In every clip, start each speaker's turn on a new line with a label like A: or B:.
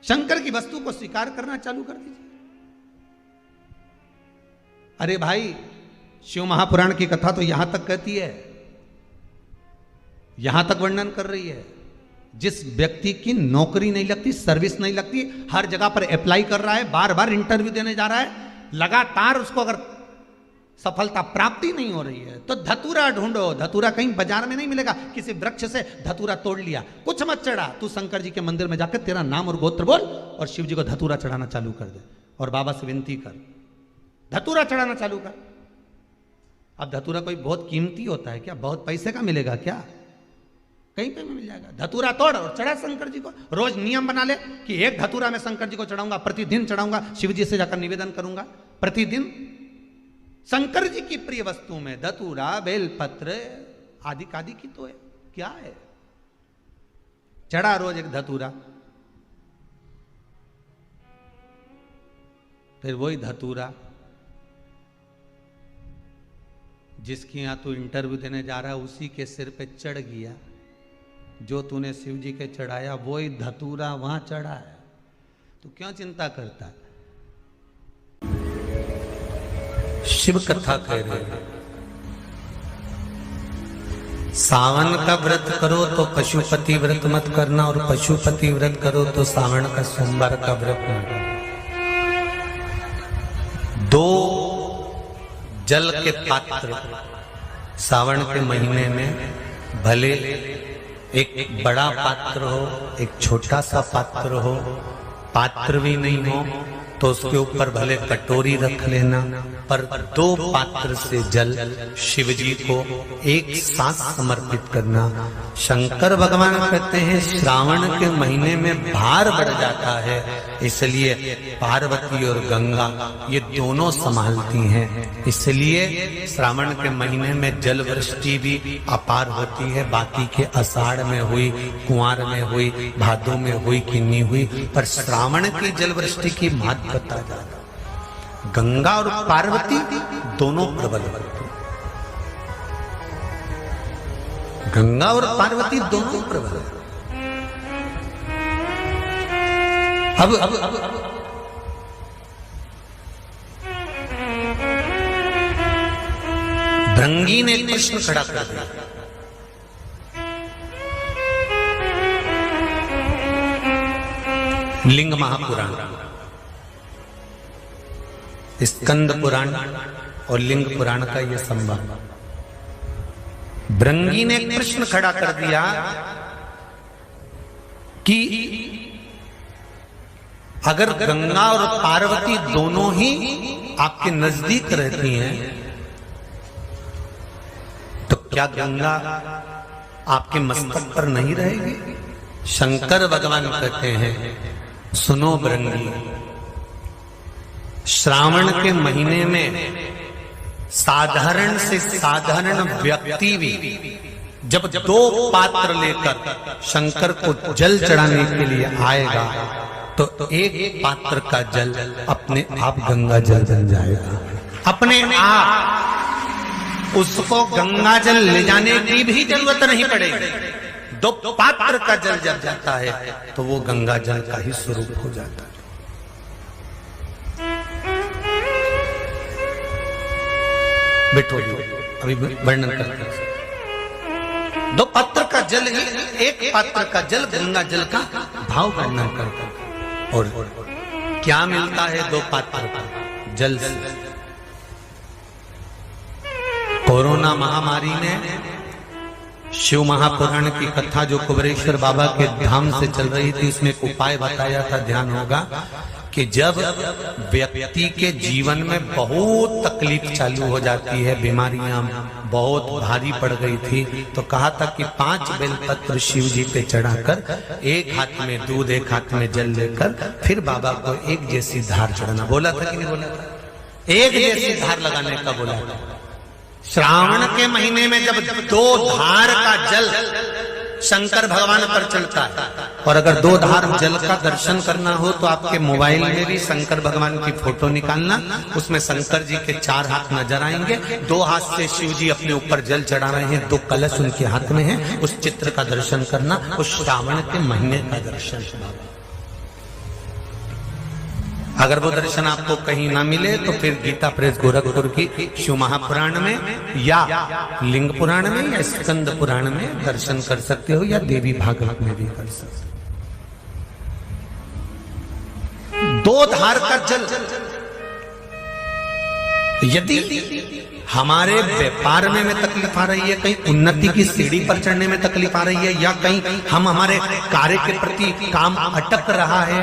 A: शंकर की वस्तु को स्वीकार करना चालू कर दीजिए। अरे भाई, शिव महापुराण की कथा तो यहां तक कहती है, यहां तक वर्णन कर रही है, जिस व्यक्ति की नौकरी नहीं लगती, सर्विस नहीं लगती, हर जगह पर अप्लाई कर रहा है, बार बार इंटरव्यू देने जा रहा है, लगातार उसको अगर सफलता प्राप्ति नहीं हो रही है तो धतूरा ढूंढो। धतूरा कहीं बाजार में नहीं मिलेगा, किसी वृक्ष से धतूरा तोड़ लिया, कुछ मत चढ़ा, तू शंकर जी के मंदिर में जाकर तेरा नाम और गोत्र बोल और शिव जी को धतूरा चढ़ाना चालू कर दे और बाबा से विनती कर, धतूरा चढ़ाना चालू कर। अब धतूरा कोई बहुत कीमती होता है क्या? बहुत पैसे का मिलेगा क्या? कहीं पे मिल जाएगा। धतूरा तोड़ और चढ़ा शंकर जी को। रोज नियम बना ले कि एक धतूरा मैं शंकर जी को चढ़ाऊंगा, प्रतिदिन चढ़ाऊंगा, शिव जी से जाकर निवेदन करूंगा प्रतिदिन। शंकर जी की प्रिय वस्तु में धतूरा, बेलपत्र आदि आदि की तो है, क्या है? चढ़ा रोज एक धतूरा, फिर वही धतूरा जिसकी यहां तू इंटरव्यू देने जा रहा है उसी के सिर पे चढ़ गया। जो तूने शिव जी के चढ़ाया वही धतूरा वहां चढ़ा है, तू क्यों चिंता करता है? शिव कथा कह रहे हैं, सावन का व्रत करो तो पशुपति व्रत मत करना, और पशुपति व्रत करो तो सावन का सोमवार का व्रत मत करना। दो जल के पात्र सावन के महीने में, भले एक बड़ा पात्र हो एक छोटा सा पात्र हो, पात्र भी नहीं हो तो उसके ऊपर भले कटोरी रख लेना, पर दो पात्र से जल शिव जी को एक साथ समर्पित करना। शंकर भगवान कहते हैं श्रावण के महीने में भार बढ़ जाता है, इसलिए पार्वती और गंगा ये दोनों संभालती हैं, इसलिए श्रावण के महीने में जल वृष्टि भी अपार होती है। बाकी के आषाढ़ में हुई, कुंवार में हुई, भादों में हुई कि नहीं हुई, पर श्रावण की जल वृष्टि की महत्वता ज्यादा। गंगा और पार्वती दोनों प्रबल होते, गंगा और पार्वती दोनों प्रबल। अब भृंगी ने कृष्ण खड़ा कर दिया, लिंग महापुराण, स्कंद पुराण और लिंग पुराण का यह संबंध। भृंगी ने कृष्ण खड़ा कर दिया कि अगर गंगा और पार्वती दोनों ही आपके नजदीक रहती हैं तो क्या गंगा आपके मस्तक पर नहीं रहेगी? शंकर भगवान कहते हैं सुनो भृंगी, श्रावण के महीने में साधारण से साधारण व्यक्ति भी जब दो पात्र लेकर शंकर को जल चढ़ाने के लिए आएगा तो एक पात्र का जल अपने आप गंगा जल बन जाएगा। अपने आप उसको गंगा जल ले जाने की भी जरूरत नहीं पड़ेगी। दो पात्र का जल जब जाता है तो वो गंगा जल का ही स्वरूप हो जाता है। बैठो, अभी वर्णन करते हैं। दो पात्र का जल ही, एक पात्र का जल गंगा जल का भाव वर्णन करते हैं। और क्या मिलता है दो पात्र का जल से? कोरोना महामारी ने शिव महापुराण की कथा जो कुबेरेश्वर बाबा के धाम से चल रही थी उसमें एक उपाय बताया था, ध्यान होगा कि जब व्यक्ति के जीवन में बहुत तकलीफ चालू हो जाती है, बीमारियां बहुत भारी पड़ गई थी, तो कहा था कि 5 बेलपत्र शिव जी पे चढ़ाकर एक हाथ में दूध एक हाथ में जल लेकर फिर बाबा को एक जैसी धार चढ़ाना। बोला था कि नहीं बोला था? एक जैसी धार लगाने का बोला था। श्रावण के महीने में जब 2 धार का जल शंकर भगवान पर चढ़ता है, और अगर 2 धार जल का दर्शन करना हो तो आपके मोबाइल में भी शंकर भगवान की फोटो निकालना, उसमें शंकर जी के 4 हाथ नजर आएंगे, 2 हाथ से शिव जी अपने ऊपर जल चढ़ा रहे हैं, 2 कलश उनके हाथ में है, उस चित्र का दर्शन करना, उस श्रावण के महीने का दर्शन। अगर वो दर्शन आपको कहीं ना मिले तो फिर गीता प्रेस गोरखपुर की शिव महापुराण में या लिंग पुराण में या स्कंद पुराण में दर्शन कर सकते हो, या देवी भागवत में भी कर सकते हो। 2 धार का जल, यदि हमारे व्यापार में तकलीफ आ रही है, कहीं उन्नति की सीढ़ी पर चढ़ने में तकलीफ आ रही है, या कहीं हम हमारे कार्य के प्रति काम अटक रहा है,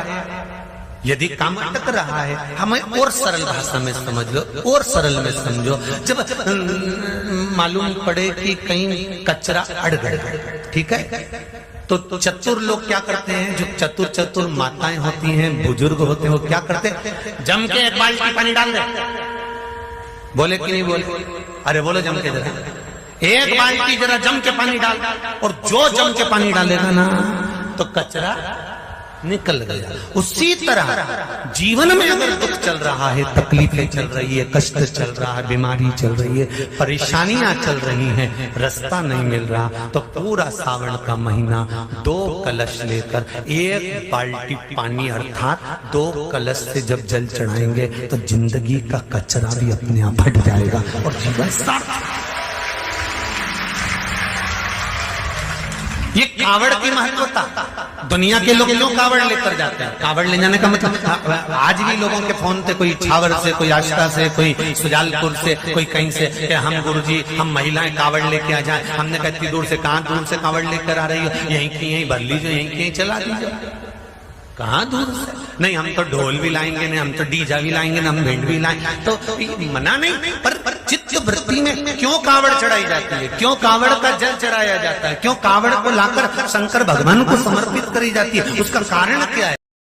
A: यदि काम अटक रहा है, हमें और सरल भाषा में समझ लो, और सरल में समझो। जब मालूम पड़े कि कहीं कचरा अड़ गया, ठीक है, तो चतुर लोग क्या करते हैं, जो चतुर माताएं होती हैं, बुजुर्ग होते हैं, वो क्या करते हैं, जम के 1 बाल्टी पानी डाल दे। बोले कि नहीं बोले? अरे बोलो जम के जरा, 1 बाल्टी जरा जम के पानी डाल, और जो जम के पानी डालेगा ना तो कचरा निकल गया। उसी तरह जीवन में अगर दुख चल रहा है, तकलीफें चल रही है, कष्ट चल रहा है, बीमारी चल रही है, परेशानियां चल रही हैं, रास्ता नहीं मिल रहा, तो पूरा सावन का महीना 2 कलश लेकर 1 बाल्टी पानी अर्थात 2 कलश से जब जल चढ़ाएंगे तो जिंदगी का कचरा भी अपने आप हट जाएगा और जीवन सार्थक। ये कावड़ की महत्वता, दुनिया के लोग क्यों कावड़ लेकर जाते हैं? कावड़ ले जाने का मतलब, आज भी लोगों के फोन पे कोई छावर से, कोई आष्टा से, कोई सुजालपुर से, कोई कहीं से कि हम गुरुजी हम महिलाएं कावड़ लेके आ जाएं। हमने कहा इतनी दूर से, कहाँ दूर से कावड़ लेकर आ रही हो? यहीं की यहीं भर लीजिए, यहीं की यहीं चला दीजिए। कहाँ दूर से? नहीं, हम तो ढोल भी लाएंगे, नहीं हम तो डीजा भी लाएंगे, ना हम भेंट भी लाएंगे, तो मना नहीं। पर चित्त वृत्ति में क्यों कावड़ चढ़ाई जाती है? क्यों कावड़ का जल चढ़ाया जाता है? क्यों कावड़ को लाकर शंकर भगवान को समर्पित करी जाती है? उसका कारण क्या है?